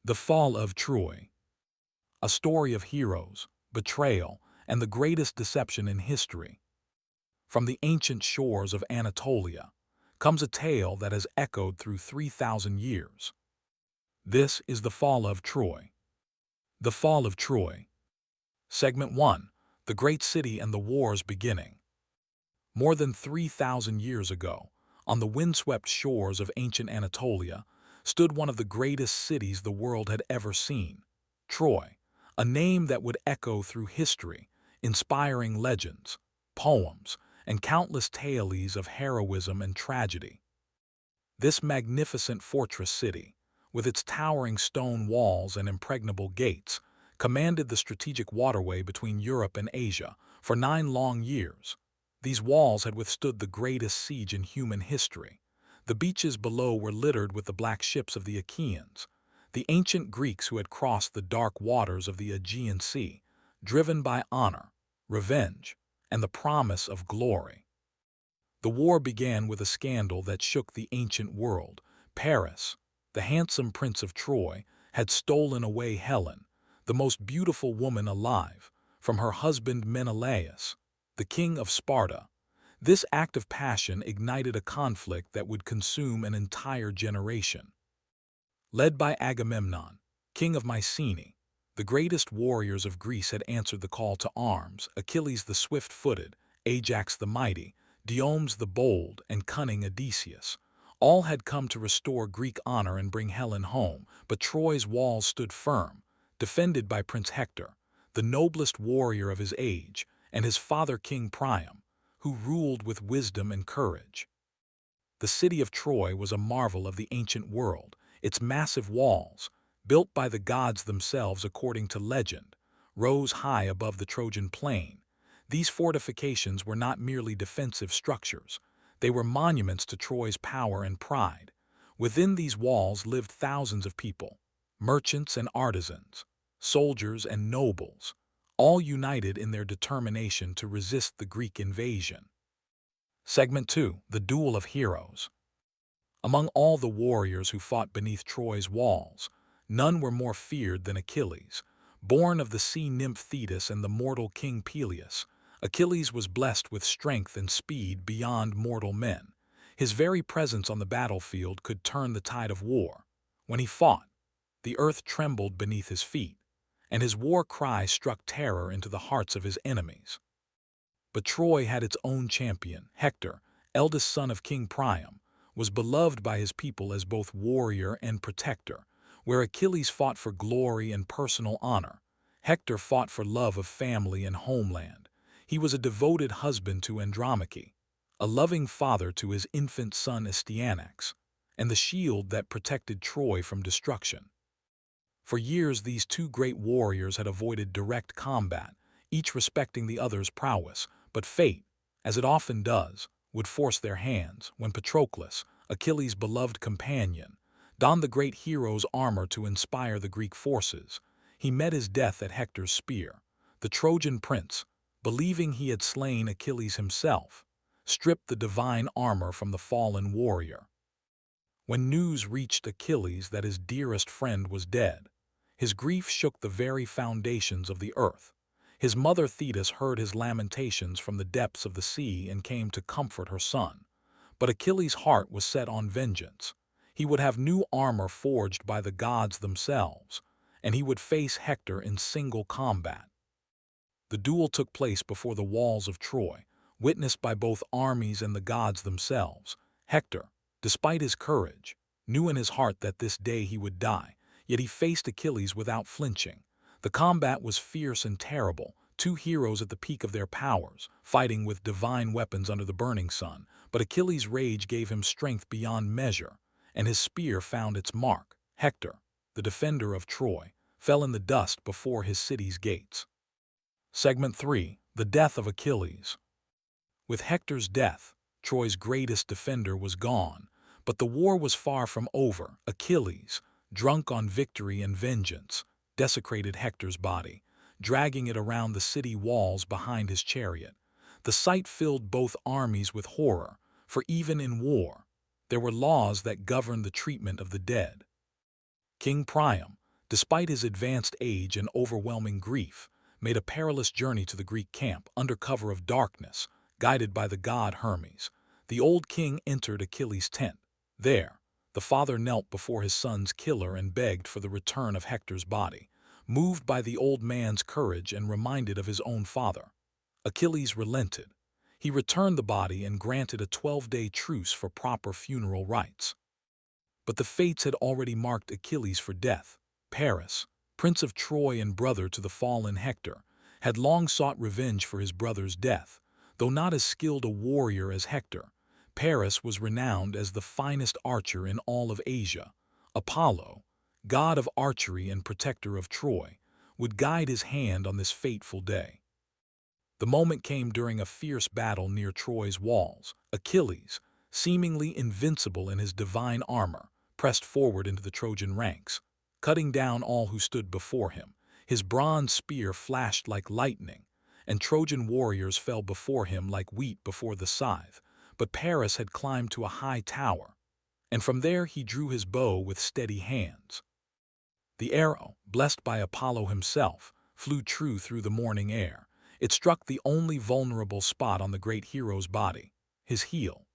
The Fall of Troy. A story of heroes, betrayal, and the greatest deception in history. From the ancient shores of Anatolia comes a tale that has echoed through 3,000 years. This is the Fall of Troy. The Fall of Troy. Segment 1. The Great City and the Wars Beginning. More than 3,000 years ago, on the windswept shores of ancient Anatolia, stood one of the greatest cities the world had ever seen, Troy, a name that would echo through history, inspiring legends, poems, and countless tales of heroism and tragedy. This magnificent fortress city, with its towering stone walls and impregnable gates, commanded the strategic waterway between Europe and Asia for 9 long years. These walls had withstood the greatest siege in human history. The beaches below were littered with the black ships of the Achaeans, the ancient Greeks who had crossed the dark waters of the Aegean Sea, driven by honor, revenge, and the promise of glory. The war began with a scandal that shook the ancient world. Paris, the handsome prince of Troy, had stolen away Helen, the most beautiful woman alive, from her husband Menelaus, the king of Sparta. This act of passion ignited a conflict that would consume an entire generation. Led by Agamemnon, king of Mycenae, the greatest warriors of Greece had answered the call to arms: Achilles the swift-footed, Ajax the mighty, Diomedes the bold, and cunning Odysseus. All had come to restore Greek honor and bring Helen home, but Troy's walls stood firm, defended by Prince Hector, the noblest warrior of his age, and his father King Priam, who ruled with wisdom and courage. The city of Troy was a marvel of the ancient world. Its massive walls, built by the gods themselves according to legend, rose high above the Trojan plain. These fortifications were not merely defensive structures. They were monuments to Troy's power and pride. Within these walls lived thousands of people, merchants and artisans, soldiers and nobles, all united in their determination to resist the Greek invasion. Segment 2. The Duel of Heroes. Among all the warriors who fought beneath Troy's walls, none were more feared than Achilles. Born of the sea nymph Thetis and the mortal king Peleus, Achilles was blessed with strength and speed beyond mortal men. His very presence on the battlefield could turn the tide of war. When he fought, the earth trembled beneath his feet, and his war cry struck terror into the hearts of his enemies. But Troy had its own champion. Hector, eldest son of King Priam, was beloved by his people as both warrior and protector. Where Achilles fought for glory and personal honor, Hector fought for love of family and homeland. He was a devoted husband to Andromache, a loving father to his infant son Astyanax, and the shield that protected Troy from destruction. For years, these two great warriors had avoided direct combat, each respecting the other's prowess, but fate, as it often does, would force their hands when Patroclus, Achilles' beloved companion, donned the great hero's armor to inspire the Greek forces. He met his death at Hector's spear. The Trojan prince, believing he had slain Achilles himself, stripped the divine armor from the fallen warrior. When news reached Achilles that his dearest friend was dead, his grief shook the very foundations of the earth. His mother Thetis heard his lamentations from the depths of the sea and came to comfort her son. But Achilles' heart was set on vengeance. He would have new armor forged by the gods themselves, and he would face Hector in single combat. The duel took place before the walls of Troy, witnessed by both armies and the gods themselves. Hector, despite his courage, knew in his heart that this day he would die, yet he faced Achilles without flinching. The combat was fierce and terrible, two heroes at the peak of their powers, fighting with divine weapons under the burning sun. But Achilles' rage gave him strength beyond measure, and his spear found its mark. Hector, the defender of Troy, fell in the dust before his city's gates. Segment 3. The Death of Achilles. With Hector's death, Troy's greatest defender was gone, but the war was far from over. Achilles, drunk on victory and vengeance, desecrated Hector's body, dragging it around the city walls behind his chariot. The sight filled both armies with horror, for even in war, there were laws that governed the treatment of the dead. King Priam, despite his advanced age and overwhelming grief, made a perilous journey to the Greek camp under cover of darkness, guided by the god Hermes. The old king entered Achilles' tent. There, the father knelt before his son's killer and begged for the return of Hector's body. Moved by the old man's courage and reminded of his own father, Achilles relented. He returned the body and granted a 12-day truce for proper funeral rites. But the fates had already marked Achilles for death. Paris, prince of Troy and brother to the fallen Hector, had long sought revenge for his brother's death. Though not as skilled a warrior as Hector, Paris was renowned as the finest archer in all of Asia. Apollo, god of archery and protector of Troy, would guide his hand on this fateful day. The moment came during a fierce battle near Troy's walls. Achilles, seemingly invincible in his divine armor, pressed forward into the Trojan ranks, cutting down all who stood before him. His bronze spear flashed like lightning, and Trojan warriors fell before him like wheat before the scythe. But Paris had climbed to a high tower, and from there he drew his bow with steady hands. The arrow, blessed by Apollo himself, flew true through the morning air. It struck the only vulnerable spot on the great hero's body, his heel,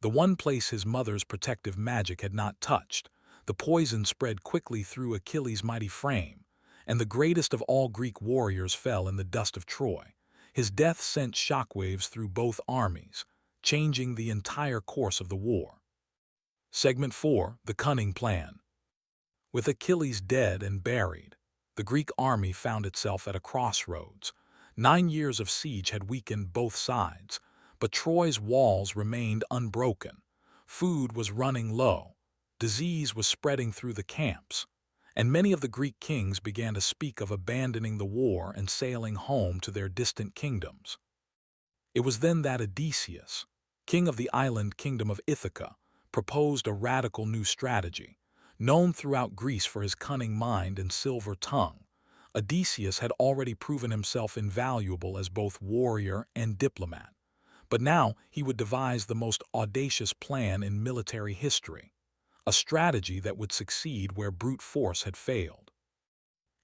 the one place his mother's protective magic had not touched. The poison spread quickly through Achilles' mighty frame, and the greatest of all Greek warriors fell in the dust of Troy. His death sent shockwaves through both armies, changing the entire course of the war. Segment 4. The Cunning Plan. With Achilles dead and buried, the Greek army found itself at a crossroads. 9 years of siege had weakened both sides, but Troy's walls remained unbroken. Food was running low, disease was spreading through the camps, and many of the Greek kings began to speak of abandoning the war and sailing home to their distant kingdoms. It was then that Odysseus, king of the island kingdom of Ithaca, proposed a radical new strategy. Known throughout Greece for his cunning mind and silver tongue, Odysseus had already proven himself invaluable as both warrior and diplomat. But now he would devise the most audacious plan in military history, a strategy that would succeed where brute force had failed.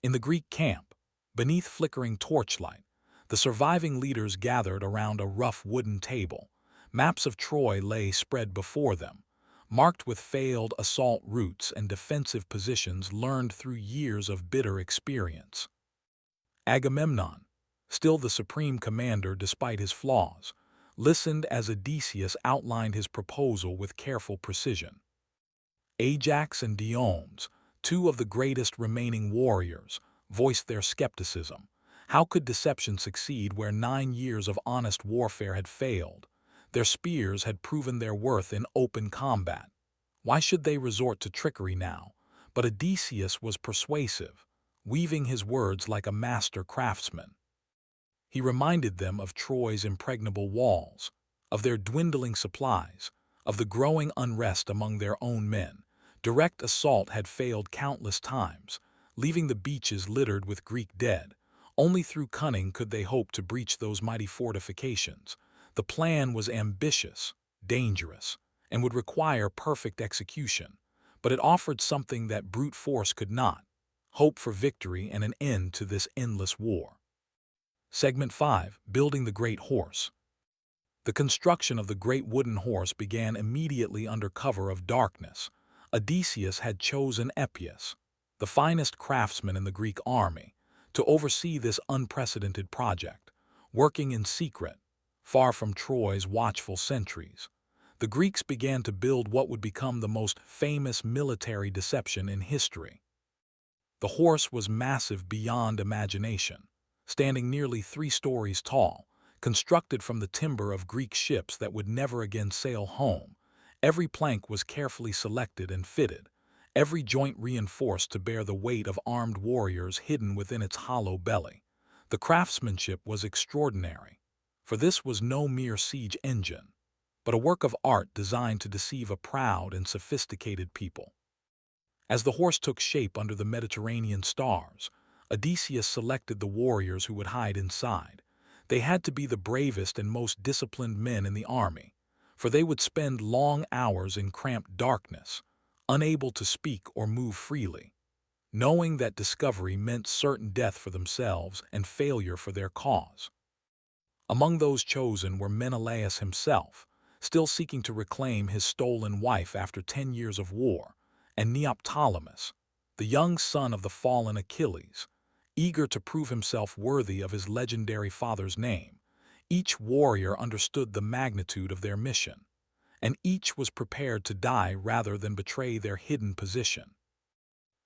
In the Greek camp, beneath flickering torchlight, the surviving leaders gathered around a rough wooden table. Maps of Troy lay spread before them, marked with failed assault routes and defensive positions learned through years of bitter experience. Agamemnon, still the supreme commander despite his flaws, listened as Odysseus outlined his proposal with careful precision. Ajax and Diomedes, two of the greatest remaining warriors, voiced their skepticism. How could deception succeed where 9 years of honest warfare had failed? Their spears had proven their worth in open combat. Why should they resort to trickery now? But Odysseus was persuasive, weaving his words like a master craftsman. He reminded them of Troy's impregnable walls, of their dwindling supplies, of the growing unrest among their own men. Direct assault had failed countless times, leaving the beaches littered with Greek dead. Only through cunning could they hope to breach those mighty fortifications. The plan was ambitious, dangerous, and would require perfect execution, but it offered something that brute force could not: hope for victory and an end to this endless war. Segment 5. Building the Great Horse. The construction of the great wooden horse began immediately under cover of darkness. Odysseus had chosen Epius, the finest craftsman in the Greek army, to oversee this unprecedented project. Working in secret, far from Troy's watchful sentries, the Greeks began to build what would become the most famous military deception in history. The horse was massive beyond imagination, standing nearly 3 stories tall, constructed from the timber of Greek ships that would never again sail home. Every plank was carefully selected and fitted, every joint reinforced to bear the weight of armed warriors hidden within its hollow belly. The craftsmanship was extraordinary, for this was no mere siege engine, but a work of art designed to deceive a proud and sophisticated people. As the horse took shape under the Mediterranean stars, Odysseus selected the warriors who would hide inside. They had to be the bravest and most disciplined men in the army, for they would spend long hours in cramped darkness, unable to speak or move freely. knowing that discovery meant certain death for themselves and failure for their cause. Among those chosen were Menelaus himself, still seeking to reclaim his stolen wife after 10 years of war, and Neoptolemus, the young son of the fallen Achilles, eager to prove himself worthy of his legendary father's name. Each warrior understood the magnitude of their mission, and each was prepared to die rather than betray their hidden position.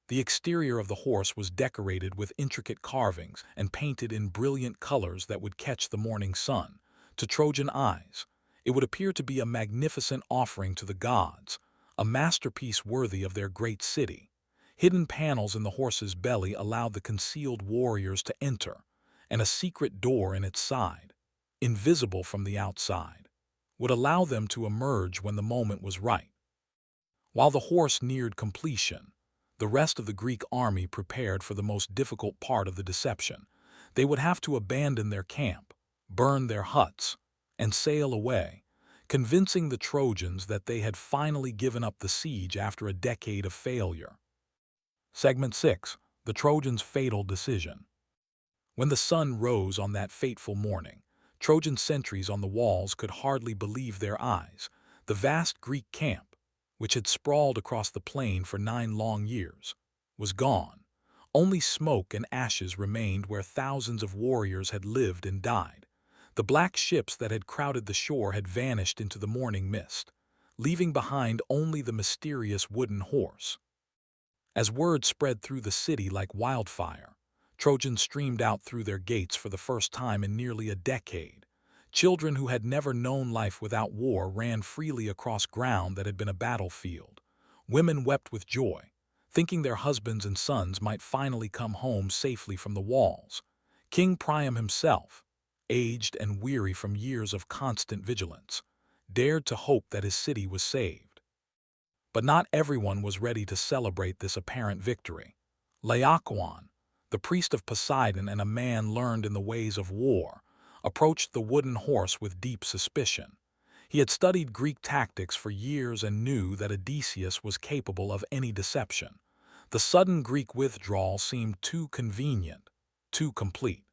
The exterior of the horse was decorated with intricate carvings and painted in brilliant colors that would catch the morning sun. To Trojan eyes, it would appear to be a magnificent offering to the gods, a masterpiece worthy of their great city. Hidden panels in the horse's belly allowed the concealed warriors to enter, and a secret door in its side, invisible from the outside, would allow them to emerge when the moment was right. While the horse neared completion, the rest of the Greek army prepared for the most difficult part of the deception. They would have to abandon their camp, burn their huts, and sail away, convincing the Trojans that they had finally given up the siege after a decade of failure. Segment 6. The Trojans' Fatal Decision. When the sun rose on that fateful morning, Trojan sentries on the walls could hardly believe their eyes. The vast Greek camp, which had sprawled across the plain for 9 long years, was gone. Only smoke and ashes remained where thousands of warriors had lived and died. The black ships that had crowded the shore had vanished into the morning mist, leaving behind only the mysterious wooden horse. As word spread through the city like wildfire, Trojans streamed out through their gates for the first time in nearly a decade. Children who had never known life without war ran freely across ground that had been a battlefield. Women wept with joy, thinking their husbands and sons might finally come home safely from the walls. King Priam himself, aged and weary from years of constant vigilance, dared to hope that his city was saved. But not everyone was ready to celebrate this apparent victory. Laocoon, the priest of Poseidon and a man learned in the ways of war, approached the wooden horse with deep suspicion. He had studied Greek tactics for years and knew that Odysseus was capable of any deception. The sudden Greek withdrawal seemed too convenient, too complete.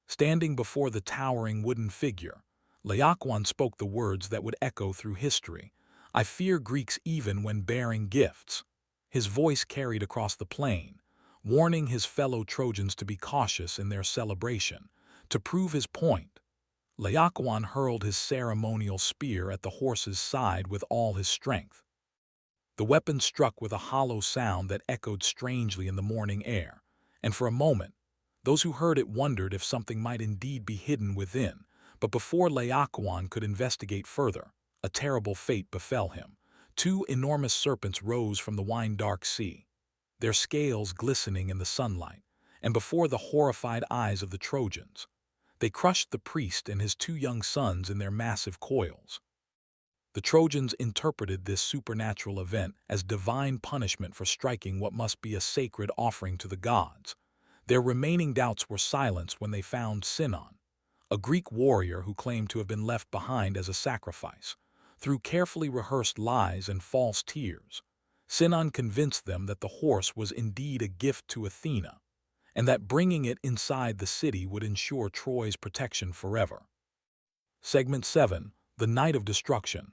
Standing before the towering wooden figure, Laocoon spoke the words that would echo through history. "I fear Greeks even when bearing gifts." His voice carried across the plain, warning his fellow Trojans to be cautious in their celebration. To prove his point, Laocoon hurled his ceremonial spear at the horse's side with all his strength. The weapon struck with a hollow sound that echoed strangely in the morning air, and for a moment, those who heard it wondered if something might indeed be hidden within. But before Laocoon could investigate further, a terrible fate befell him. 2 enormous serpents rose from the wine-dark sea, their scales glistening in the sunlight, and before the horrified eyes of the Trojans, they crushed the priest and his 2 young sons in their massive coils. The Trojans interpreted this supernatural event as divine punishment for striking what must be a sacred offering to the gods. Their remaining doubts were silenced when they found Sinon, a Greek warrior who claimed to have been left behind as a sacrifice. Through carefully rehearsed lies and false tears, Sinon convinced them that the horse was indeed a gift to Athena, and that bringing it inside the city would ensure Troy's protection forever. Segment 7. The Night of Destruction.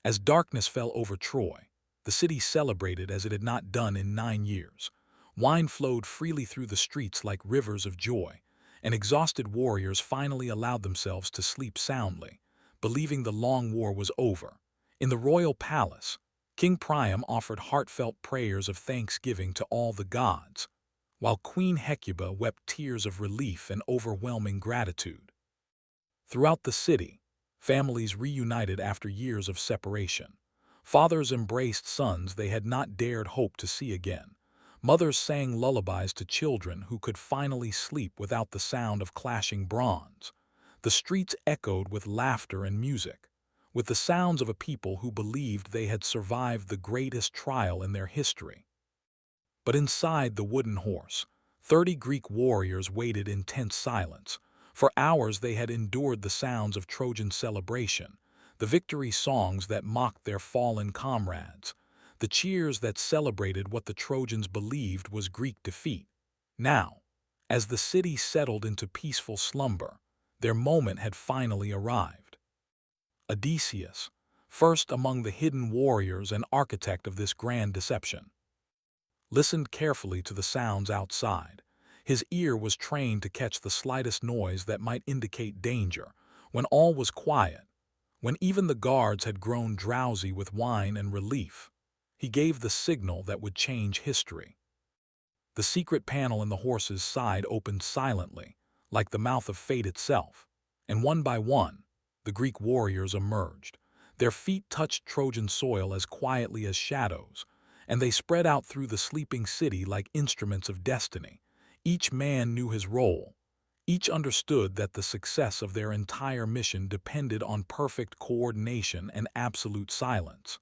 As darkness fell over Troy, the city celebrated as it had not done in 9 years. Wine flowed freely through the streets like rivers of joy, and exhausted warriors finally allowed themselves to sleep soundly, believing the long war was over. In the royal palace, King Priam offered heartfelt prayers of thanksgiving to all the gods, while Queen Hecuba wept tears of relief and overwhelming gratitude. Throughout the city, families reunited after years of separation. Fathers embraced sons they had not dared hope to see again. Mothers sang lullabies to children who could finally sleep without the sound of clashing bronze. The streets echoed with laughter and music, with the sounds of a people who believed they had survived the greatest trial in their history. But inside the wooden horse, 30 Greek warriors waited in tense silence. For hours they had endured the sounds of Trojan celebration, the victory songs that mocked their fallen comrades. the cheers that celebrated what the Trojans believed was Greek defeat. Now, as the city settled into peaceful slumber, their moment had finally arrived. Odysseus, first among the hidden warriors and architect of this grand deception, listened carefully to the sounds outside. His ear was trained to catch the slightest noise that might indicate danger. When all was quiet, when even the guards had grown drowsy with wine and relief, he gave the signal that would change history. The secret panel in the horse's side opened silently, like the mouth of fate itself, and one by one, the Greek warriors emerged. Their feet touched Trojan soil as quietly as shadows, and they spread out through the sleeping city like instruments of destiny. Each man knew his role. Each understood that the success of their entire mission depended on perfect coordination and absolute silence.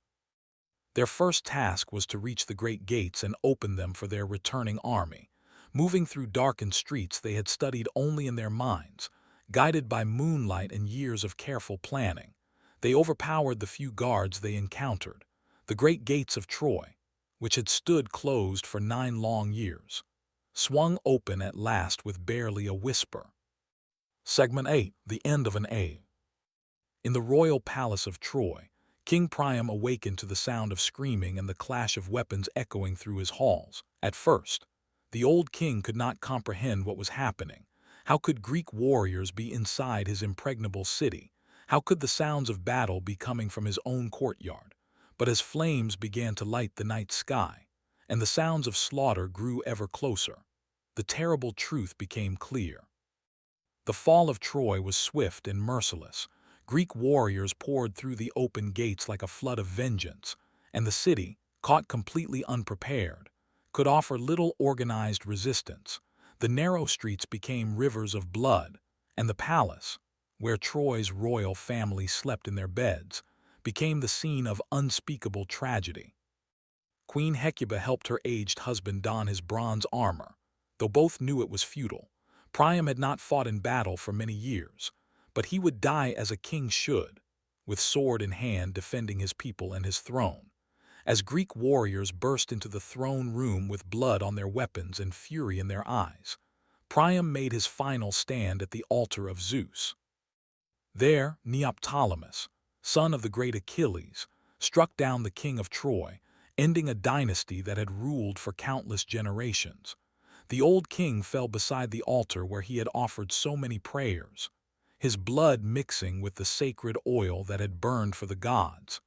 Their first task was to reach the great gates and open them for their returning army. Moving through darkened streets they had studied only in their minds, guided by moonlight and years of careful planning, they overpowered the few guards they encountered. The great gates of Troy, which had stood closed for 9 long years, swung open at last with barely a whisper. Segment 8. The End of an Age. In the royal palace of Troy, King Priam awakened to the sound of screaming and the clash of weapons echoing through his halls. At first, the old king could not comprehend what was happening. How could Greek warriors be inside his impregnable city? How could the sounds of battle be coming from his own courtyard? But as flames began to light the night sky, and the sounds of slaughter grew ever closer, the terrible truth became clear. The fall of Troy was swift and merciless. Greek warriors poured through the open gates like a flood of vengeance, and the city, caught completely unprepared, could offer little organized resistance. The narrow streets became rivers of blood, and the palace, where Troy's royal family slept in their beds, became the scene of unspeakable tragedy. Queen Hecuba helped her aged husband don his bronze armor, though both knew it was futile. Priam had not fought in battle for many years, but he would die as a king should, with sword in hand defending his people and his throne. As Greek warriors burst into the throne room with blood on their weapons and fury in their eyes, Priam made his final stand at the altar of Zeus. There, Neoptolemus, son of the great Achilles, struck down the king of Troy, ending a dynasty that had ruled for countless generations. The old king fell beside the altar where he had offered so many prayers, his blood mixing with the sacred oil that had burned for the gods.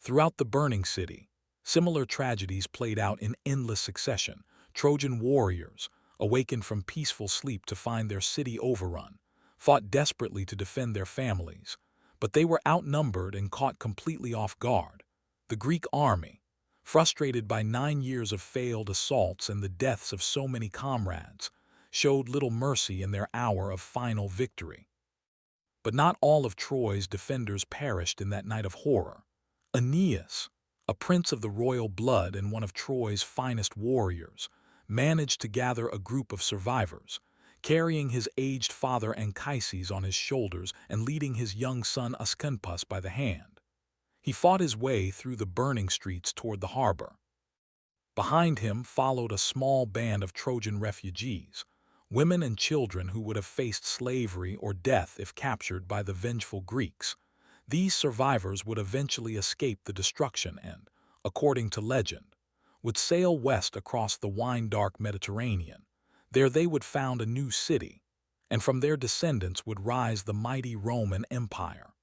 Throughout the burning city, similar tragedies played out in endless succession. Trojan warriors, awakened from peaceful sleep to find their city overrun, fought desperately to defend their families, but they were outnumbered and caught completely off guard. The Greek army, frustrated by 9 years of failed assaults and the deaths of so many comrades, showed little mercy in their hour of final victory. But not all of Troy's defenders perished in that night of horror. Aeneas, a prince of the royal blood and one of Troy's finest warriors, managed to gather a group of survivors, carrying his aged father Anchises on his shoulders and leading his young son Ascanius by the hand. He fought his way through the burning streets toward the harbor. Behind him followed a small band of Trojan refugees, women and children who would have faced slavery or death if captured by the vengeful Greeks. These survivors would eventually escape the destruction and, according to legend, would sail west across the wine-dark Mediterranean. There they would found a new city, and from their descendants would rise the mighty Roman Empire.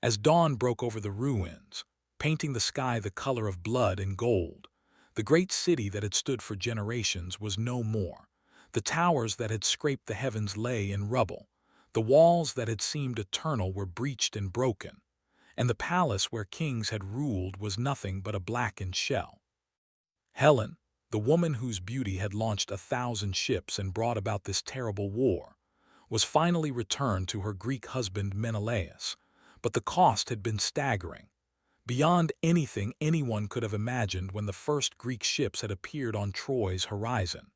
As dawn broke over the ruins, painting the sky the color of blood and gold, the great city that had stood for generations was no more. The towers that had scraped the heavens lay in rubble. The walls that had seemed eternal were breached and broken, and the palace where kings had ruled was nothing but a blackened shell. Helen, the woman whose beauty had launched 1,000 ships and brought about this terrible war, was finally returned to her Greek husband Menelaus, but the cost had been staggering, beyond anything anyone could have imagined when the first Greek ships had appeared on Troy's horizon.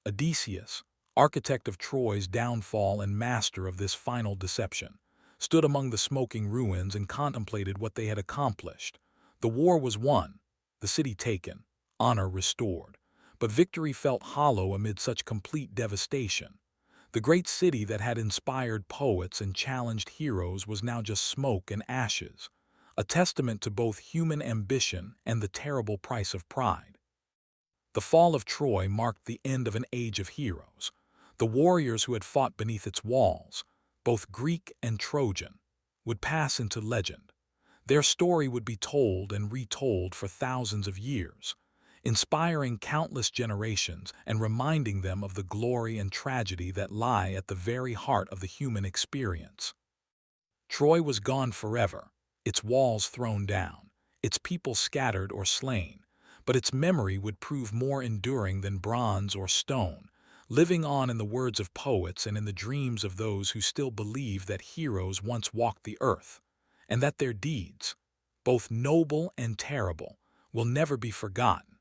Odysseus, architect of Troy's downfall and master of this final deception, stood among the smoking ruins and contemplated what they had accomplished. The war was won, the city taken, honor restored, but victory felt hollow amid such complete devastation. The great city that had inspired poets and challenged heroes was now just smoke and ashes, a testament to both human ambition and the terrible price of pride. The fall of Troy marked the end of an age of heroes. The warriors who had fought beneath its walls, both Greek and Trojan, would pass into legend. Their story would be told and retold for thousands of years, inspiring countless generations and reminding them of the glory and tragedy that lie at the very heart of the human experience. Troy was gone forever, its walls thrown down, its people scattered or slain, but its memory would prove more enduring than bronze or stone, living on in the words of poets and in the dreams of those who still believe that heroes once walked the earth, and that their deeds, both noble and terrible, will never be forgotten.